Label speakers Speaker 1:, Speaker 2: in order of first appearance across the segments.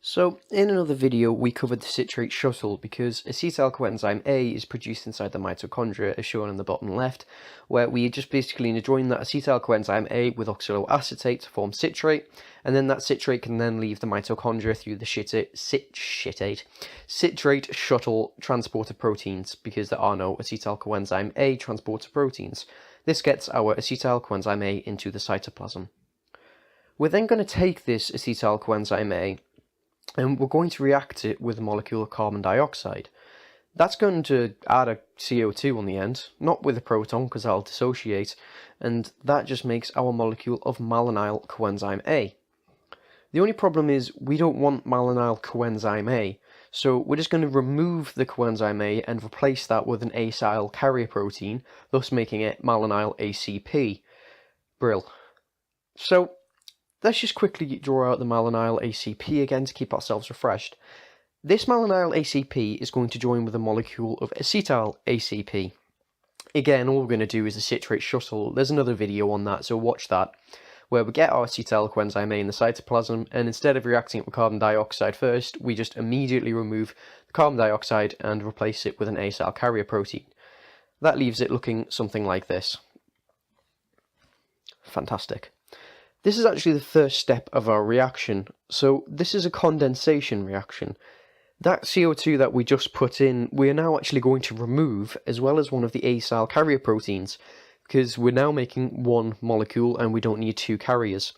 Speaker 1: So, in another video, we covered the citrate shuttle because acetyl coenzyme A is produced inside the mitochondria, as shown in the bottom left, where we just basically join that acetyl coenzyme A with oxaloacetate to form citrate, and then that citrate can then leave the mitochondria through the citrate shuttle transporter proteins, because there are no acetyl coenzyme A transporter proteins. This gets our acetyl coenzyme A into the cytoplasm. We're then going to take this acetyl coenzyme A and we're going to react it with a molecule of carbon dioxide. That's going to add a CO2 on the end, not with a proton because that'll dissociate, and that just makes our molecule of malonyl coenzyme A. The only problem is we don't want malonyl coenzyme A, so we're just going to remove the coenzyme A and replace that with an acyl carrier protein, thus making it malonyl ACP. Brill. So let's just quickly draw out the malonyl ACP again to keep ourselves refreshed. This malonyl ACP is going to join with a molecule of acetyl ACP. Again, all we're going to do is the citrate shuttle. There's another video on that, so watch that, where we get our acetyl coenzyme A in the cytoplasm, and instead of reacting it with carbon dioxide first, we just immediately remove the carbon dioxide and replace it with an acyl carrier protein. That leaves it looking something like this. Fantastic. This is actually the first step of our reaction, so this is a condensation reaction. That CO2 that we just put in, we are now actually going to remove, as well as one of the acyl carrier proteins, because we're now making one molecule and we don't need two carriers.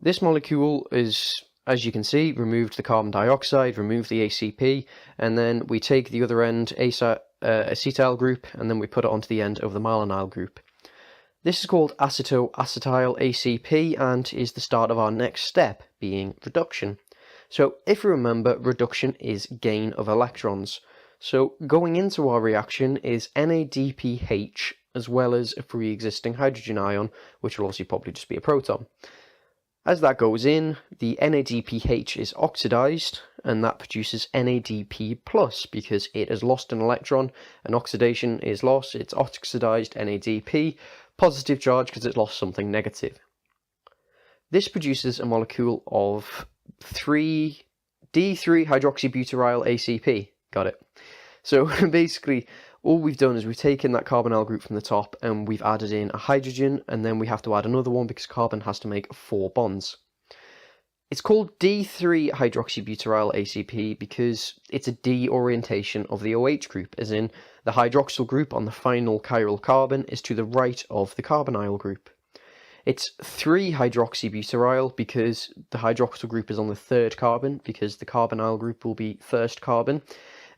Speaker 1: This molecule is, as you can see, removed the carbon dioxide, removed the ACP, and then we take the other end, acetyl group, and then we put it onto the end of the malonyl group. This is called acetoacetyl ACP and is the start of our next step, being reduction. So if you remember, reduction is gain of electrons. So going into our reaction is NADPH as well as a pre-existing hydrogen ion, which will also probably just be a proton. As that goes in, the NADPH is oxidized, and that produces NADP+, because it has lost an electron, and oxidation is loss, it's oxidized NADP, positive charge because it's lost something negative. This produces a molecule of D3 hydroxybutyryl ACP. Got it. So basically, all we've done is we've taken that carbonyl group from the top and we've added in a hydrogen, and then we have to add another one because carbon has to make 4 bonds. It's called D3 hydroxybutyryl ACP because it's a D orientation of the OH group, as in the hydroxyl group on the final chiral carbon is to the right of the carbonyl group. It's 3 hydroxybutyryl because the hydroxyl group is on the 3rd carbon, because the carbonyl group will be 1st carbon.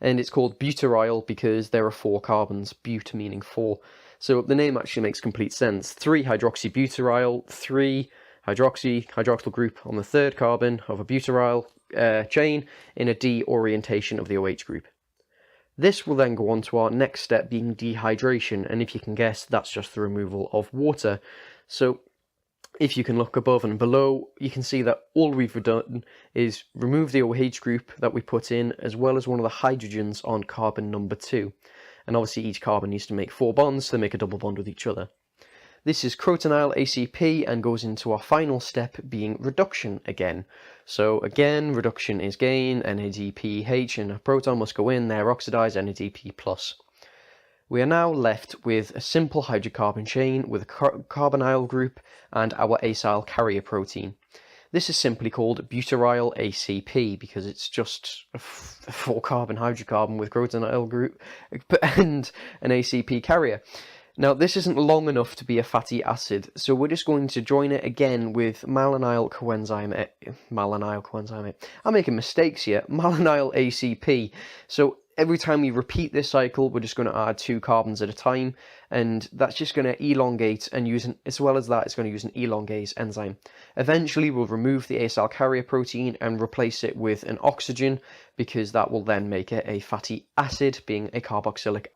Speaker 1: And it's called butyryl because there are 4 carbons, but meaning 4. So the name actually makes complete sense. 3 hydroxybutyryl, 3 hydroxyl group on the 3rd carbon of a butyryl chain in a D orientation of the OH group. This will then go on to our next step, being dehydration, and if you can guess, that's just the removal of water. So if you can look above and below, you can see that all we've done is remove the OH group that we put in, as well as one of the hydrogens on carbon number 2. And obviously each carbon needs to make 4 bonds to make a double bond with each other. This is crotonyl ACP and goes into our final step, being reduction again. So again, reduction is gain, NADPH and a proton must go in, they're oxidized, NADP+. We are now left with a simple hydrocarbon chain with a carbonyl group and our acyl carrier protein. This is simply called butyryl ACP because it's just a 4-carbon hydrocarbon with crotonyl group and an ACP carrier. Now, this isn't long enough to be a fatty acid, so we're just going to join it again with malonyl coenzyme A. I'm making mistakes here. Malonyl ACP. So every time we repeat this cycle, we're just going to add 2 carbons at a time, and that's just going to elongate and as well as that, it's going to use an elongase enzyme. Eventually, we'll remove the acyl carrier protein and replace it with an oxygen, because that will then make it a fatty acid, being a carboxylic